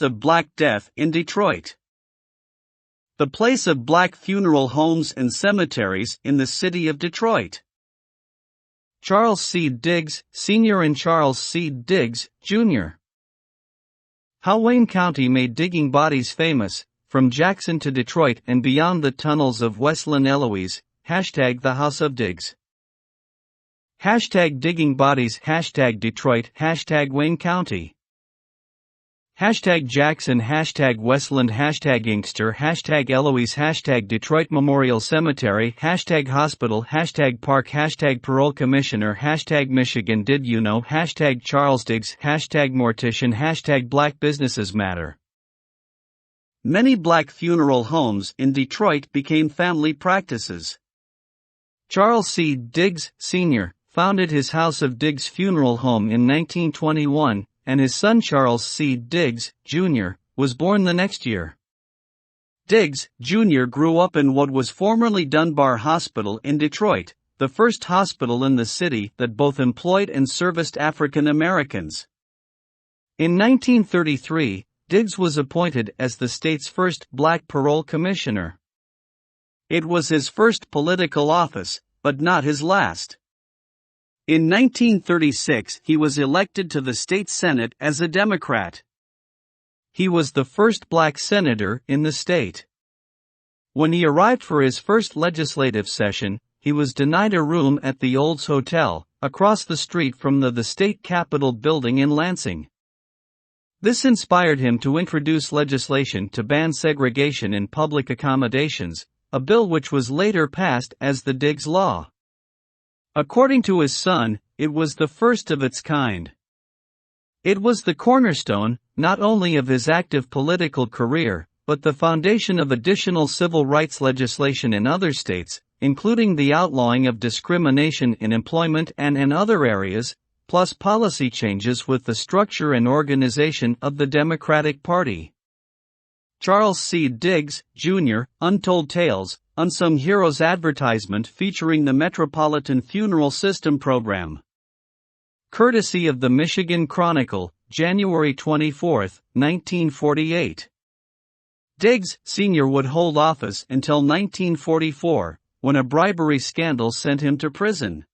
of Black Death in Detroit. The place of black funeral homes and cemeteries in the city of Detroit. Charles C. Diggs, Sr. and Charles C. Diggs, Jr. How Wayne County made digging bodies famous, from Jackson to Detroit and beyond the tunnels of Westland Eloise, # the House of Diggs. #digging bodies, #Detroit, #Wayne County. #Jackson, #Westland, #Inkster, #Eloise, #Detroit Memorial Cemetery, #Hospital, #Park, #Parole Commissioner, #Michigan Did You Know, #Charles Diggs, #Mortician, #Black Businesses Matter. Many black funeral homes in Detroit became family practices. Charles C. Diggs, Sr. founded his House of Diggs Funeral Home in 1921, and his son Charles C. Diggs, Jr., was born the next year. Diggs, Jr. grew up in what was formerly Dunbar Hospital in Detroit, the first hospital in the city that both employed and serviced African Americans. In 1933, Diggs was appointed as the state's first black parole commissioner. It was his first political office, but not his last. In 1936, he was elected to the state Senate as a Democrat. He was the first black senator in the state. When he arrived for his first legislative session, he was denied a room at the Olds Hotel, across the street from the state capitol building in Lansing. This inspired him to introduce legislation to ban segregation in public accommodations, a bill which was later passed as the Diggs Law. According to his son, it was the first of its kind. It was the cornerstone, not only of his active political career, but the foundation of additional civil rights legislation in other states, including the outlawing of discrimination in employment and in other areas, plus policy changes with the structure and organization of the Democratic Party. Charles C. Diggs, Jr., Untold Tales, Unsung Heroes advertisement featuring the Metropolitan Funeral System program. Courtesy of the Michigan Chronicle, January 24, 1948. Diggs, Sr. would hold office until 1944, when a bribery scandal sent him to prison.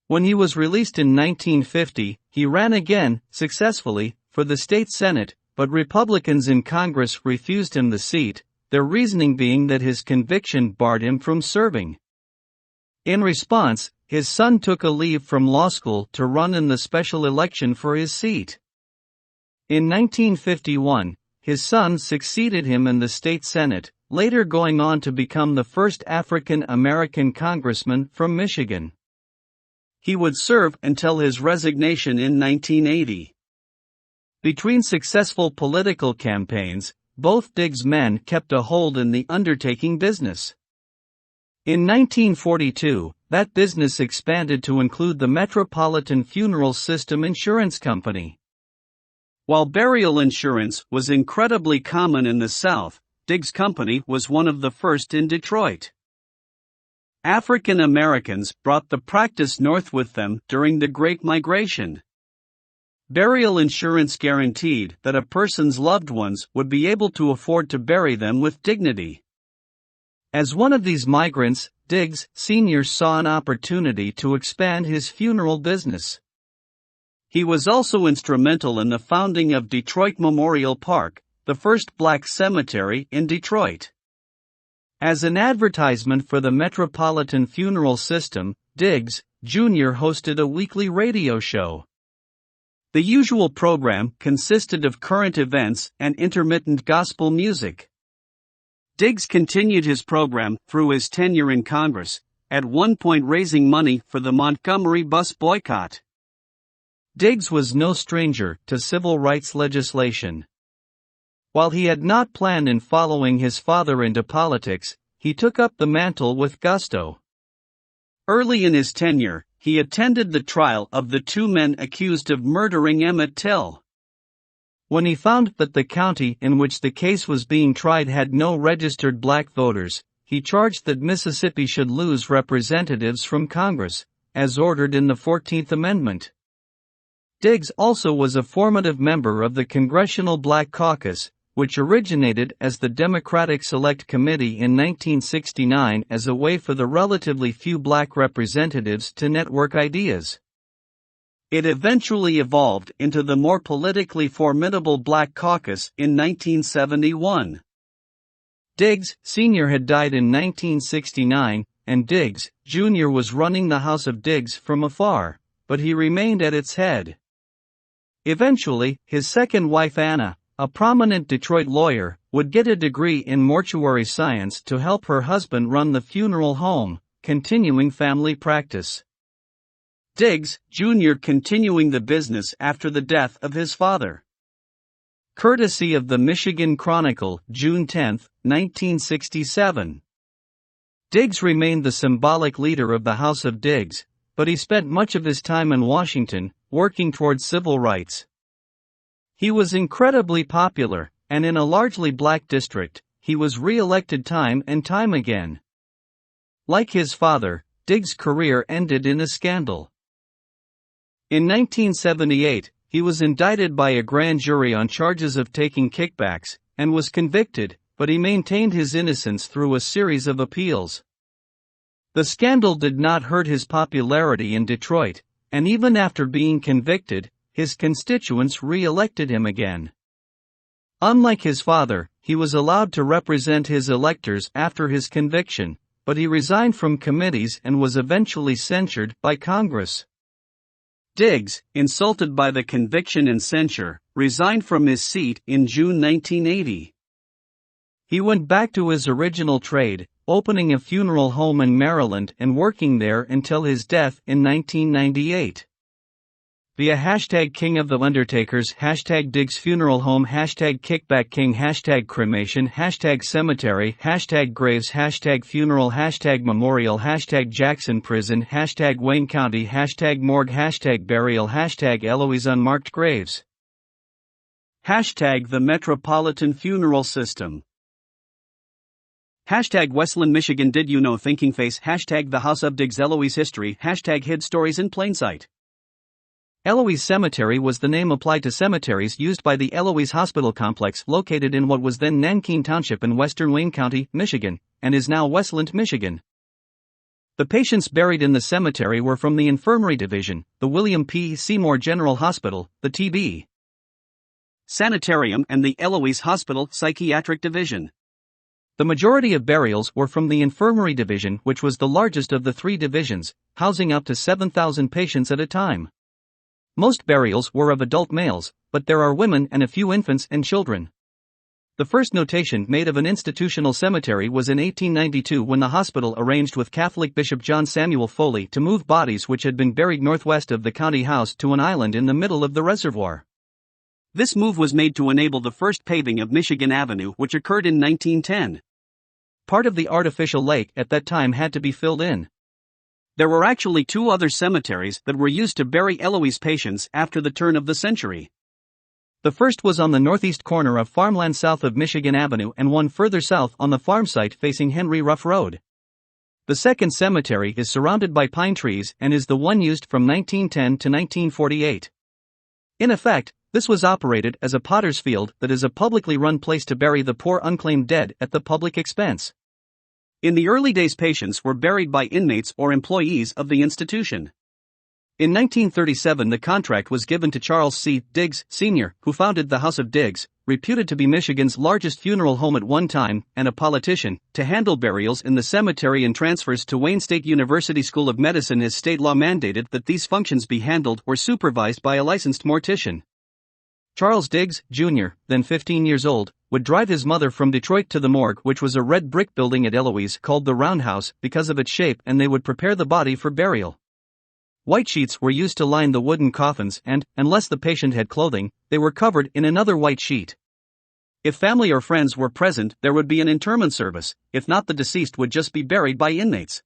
When he was released in 1950, he ran again, successfully, for the state Senate, but Republicans in Congress refused him the seat, their reasoning being that his conviction barred him from serving. In response, his son took a leave from law school to run in the special election for his seat. In 1951, his son succeeded him in the state Senate, later going on to become the first African American congressman from Michigan. He would serve until his resignation in 1980. Between successful political campaigns, both Diggs' men kept a hold in the undertaking business. In 1942, that business expanded to include the Metropolitan Funeral System Insurance Company. While burial insurance was incredibly common in the South, Diggs' company was one of the first in Detroit. African Americans brought the practice north with them during the Great Migration. Burial insurance guaranteed that a person's loved ones would be able to afford to bury them with dignity. As one of these migrants, Diggs, Sr. saw an opportunity to expand his funeral business. He was also instrumental in the founding of Detroit Memorial Park, the first black cemetery in Detroit. As an advertisement for the Metropolitan Funeral System, Diggs, Jr. hosted a weekly radio show. The usual program consisted of current events and intermittent gospel music. Diggs continued his program through his tenure in Congress, at one point raising money for the Montgomery bus boycott. Diggs was no stranger to civil rights legislation. While he had not planned in following his father into politics, he took up the mantle with gusto. Early in his tenure, he attended the trial of the two men accused of murdering Emmett Till. When he found that the county in which the case was being tried had no registered black voters, he charged that Mississippi should lose representatives from Congress, as ordered in the 14th Amendment. Diggs also was a formative member of the Congressional Black Caucus, which originated as the Democratic Select Committee in 1969 as a way for the relatively few black representatives to network ideas. It eventually evolved into the more politically formidable Black Caucus in 1971. Diggs, Sr. had died in 1969, and Diggs, Jr. was running the House of Diggs from afar, but he remained at its head. Eventually, his second wife Anna, a prominent Detroit lawyer, would get a degree in mortuary science to help her husband run the funeral home, continuing family practice. Diggs, Jr. continuing the business after the death of his father. Courtesy of the Michigan Chronicle, June 10, 1967. Diggs remained the symbolic leader of the House of Diggs, but he spent much of his time in Washington, working towards civil rights. He was incredibly popular, and in a largely black district, he was re-elected time and time again. Like his father, Diggs' career ended in a scandal. In 1978, he was indicted by a grand jury on charges of taking kickbacks, and was convicted, but he maintained his innocence through a series of appeals. The scandal did not hurt his popularity in Detroit, and even after being convicted, his constituents re-elected him again. Unlike his father, he was allowed to represent his electors after his conviction, but he resigned from committees and was eventually censured by Congress. Diggs, insulted by the conviction and censure, resigned from his seat in June 1980. He went back to his original trade, opening a funeral home in Maryland and working there until his death in 1998. Via hashtag King of the Undertakers, hashtag Diggs Funeral Home, hashtag Kickback King, hashtag Cremation, hashtag Cemetery, hashtag Graves, hashtag Funeral, hashtag Memorial, hashtag Jackson Prison, hashtag Wayne County, hashtag Morgue, hashtag Burial, hashtag Eloise Unmarked Graves. Hashtag the Metropolitan Funeral System. Hashtag Westland, Michigan. Did you know? Thinking Face. Hashtag the House of Diggs Eloise History. Hashtag Hid Stories in Plain Sight. Eloise Cemetery was the name applied to cemeteries used by the Eloise Hospital Complex located in what was then Nankeen Township in western Wayne County, Michigan, and is now Westland, Michigan. The patients buried in the cemetery were from the Infirmary Division, the William P. Seymour General Hospital, the TB Sanitarium, and the Eloise Hospital Psychiatric Division. The majority of burials were from the Infirmary Division, which was the largest of the three divisions, housing up to 7,000 patients at a time. Most burials were of adult males, but there are women and a few infants and children. The first notation made of an institutional cemetery was in 1892 when the hospital arranged with Catholic Bishop John Samuel Foley to move bodies which had been buried northwest of the county house to an island in the middle of the reservoir. This move was made to enable the first paving of Michigan Avenue, which occurred in 1910. Part of the artificial lake at that time had to be filled in. There were actually two other cemeteries that were used to bury Eloise patients after the turn of the century. The first was on the northeast corner of farmland south of Michigan Avenue and one further south on the farm site facing Henry Ruff Road. The second cemetery is surrounded by pine trees and is the one used from 1910 to 1948. In effect, this was operated as a potter's field that is a publicly run place to bury the poor unclaimed dead at the public expense. In the early days, patients were buried by inmates or employees of the institution. In 1937, the contract was given to Charles C. Diggs, Sr., who founded the House of Diggs, reputed to be Michigan's largest funeral home at one time, and a politician, to handle burials in the cemetery and transfers to Wayne State University School of Medicine as state law mandated that these functions be handled or supervised by a licensed mortician. Charles Diggs, Jr., then 15 years old, would drive his mother from Detroit to the morgue, which was a red brick building at Eloise called the Roundhouse because of its shape, and they would prepare the body for burial. White sheets were used to line the wooden coffins and, unless the patient had clothing, they were covered in another white sheet. If family or friends were present, there would be an interment service; if not, the deceased would just be buried by inmates.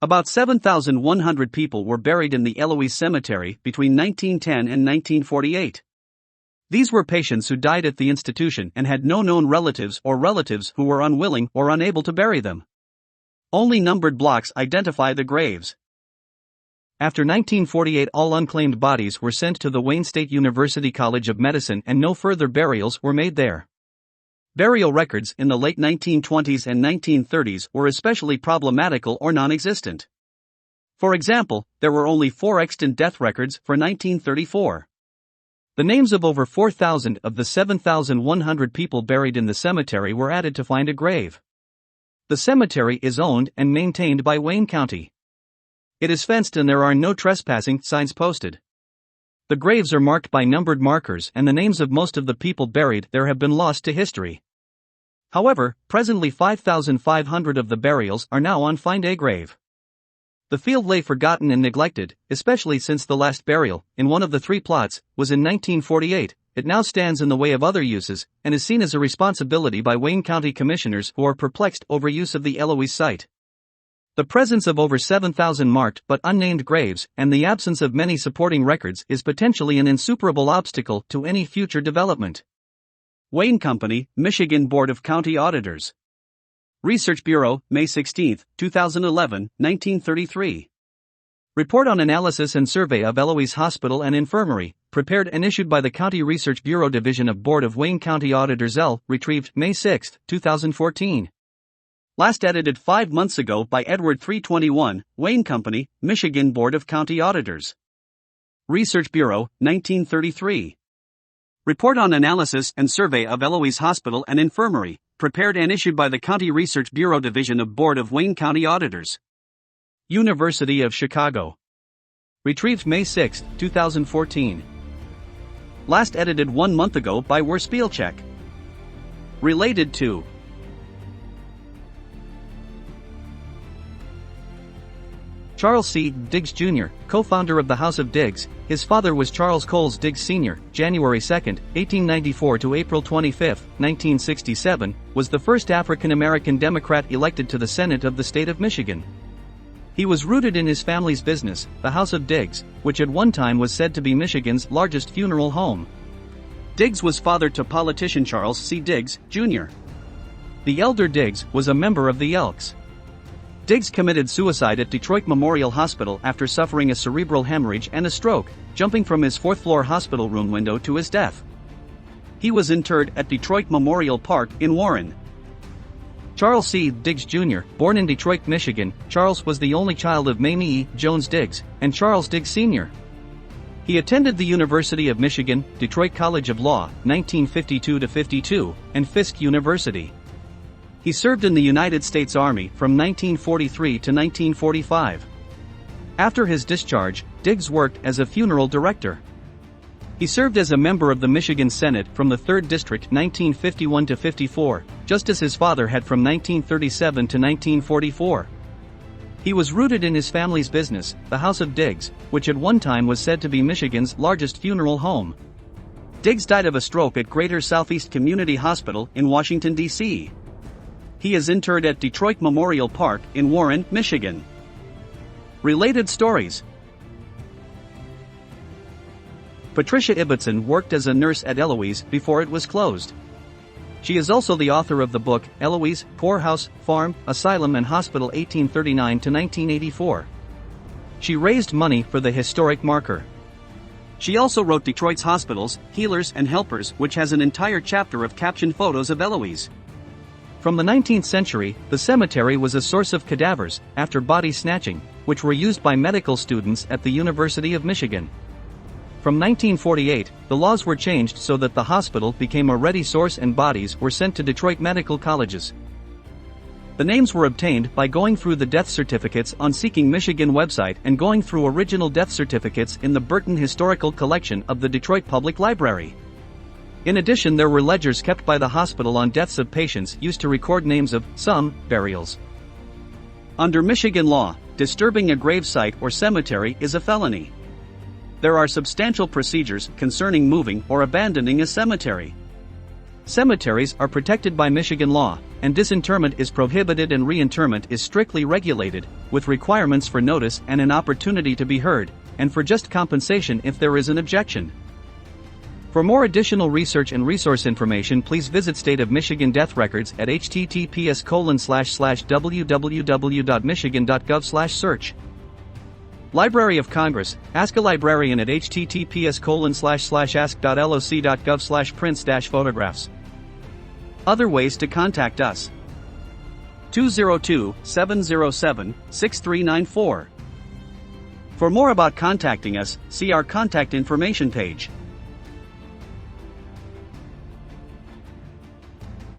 About 7,100 people were buried in the Eloise Cemetery between 1910 and 1948. These were patients who died at the institution and had no known relatives or relatives who were unwilling or unable to bury them. Only numbered blocks identify the graves. After 1948, all unclaimed bodies were sent to the Wayne State University College of Medicine and no further burials were made there. Burial records in the late 1920s and 1930s were especially problematical or non-existent. For example, there were only 4 extant death records for 1934. The names of over 4,000 of the 7,100 people buried in the cemetery were added to find a grave. The cemetery is owned and maintained by Wayne County. It is fenced and there are no trespassing signs posted. The graves are marked by numbered markers and the names of most of the people buried there have been lost to history. However, presently 5,500 of the burials are now on Find a Grave. The field lay forgotten and neglected, especially since the last burial, in one of the 3 plots, was in 1948. It now stands in the way of other uses, and is seen as a responsibility by Wayne County commissioners who are perplexed over use of the Eloise site. The presence of over 7,000 marked but unnamed graves, and the absence of many supporting records is potentially an insuperable obstacle to any future development. Wayne Company, Michigan Board of County Auditors. Research Bureau, May 16, 2011, 1933. Report on Analysis and Survey of Eloise Hospital and Infirmary, prepared and issued by the County Research Bureau Division of Board of Wayne County Auditors L. Retrieved May 6, 2014. Last edited 5 months ago by Edward 321, Wayne Company, Michigan Board of County Auditors. Research Bureau, 1933. Report on Analysis and Survey of Eloise Hospital and Infirmary, prepared and issued by the County Research Bureau Division of Board of Wayne County Auditors. University of Chicago. Retrieved May 6, 2014. Last edited 1 month ago by Werspielcheck. Related to Charles C. Diggs Jr., co-founder of the House of Diggs. His father was Charles Coles Diggs Sr., January 2, 1894 to April 25, 1967, was the first African-American Democrat elected to the Senate of the state of Michigan. He was rooted in his family's business, the House of Diggs, which at one time was said to be Michigan's largest funeral home. Diggs was father to politician Charles C. Diggs, Jr. The elder Diggs was a member of the Elks. Diggs committed suicide at Detroit Memorial Hospital after suffering a cerebral hemorrhage and a stroke, jumping from his 4th-floor hospital room window to his death. He was interred at Detroit Memorial Park in Warren. Charles C. Diggs Jr., born in Detroit, Michigan, Charles was the only child of Mayme E. Jones Diggs and Charles Diggs Sr. He attended the University of Michigan, Detroit College of Law, 1952-52, and Fisk University. He served in the United States Army from 1943 to 1945. After his discharge, Diggs worked as a funeral director. He served as a member of the Michigan Senate from the 3rd District 1951 to 54, just as his father had from 1937 to 1944. He was rooted in his family's business, the House of Diggs, which at one time was said to be Michigan's largest funeral home. Diggs died of a stroke at Greater Southeast Community Hospital in Washington, D.C. He is interred at Detroit Memorial Park in Warren, Michigan. Related stories. Patricia Ibbotson worked as a nurse at Eloise before it was closed. She is also the author of the book, Eloise, Poorhouse, Farm, Asylum and Hospital 1839 to 1984. She raised money for the historic marker. She also wrote Detroit's Hospitals, Healers and Helpers, which has an entire chapter of captioned photos of Eloise. From the 19th century, the cemetery was a source of cadavers, after body snatching, which were used by medical students at the University of Michigan. From 1948, the laws were changed so that the hospital became a ready source and bodies were sent to Detroit medical colleges. The names were obtained by going through the death certificates on Seeking Michigan website and going through original death certificates in the Burton Historical Collection of the Detroit Public Library. In addition, there were ledgers kept by the hospital on deaths of patients used to record names of some burials. Under Michigan law, disturbing a grave site or cemetery is a felony. There are substantial procedures concerning moving or abandoning a cemetery. Cemeteries are protected by Michigan law, and disinterment is prohibited and reinterment is strictly regulated, with requirements for notice and an opportunity to be heard, and for just compensation if there is an objection. For more additional research and resource information, please visit State of Michigan Death Records at https://www.michigan.gov/search. Library of Congress, ask a librarian at https://ask.loc.gov/prints-photographs. Other ways to contact us: 202-707-6394. For more about contacting us, see our contact information page.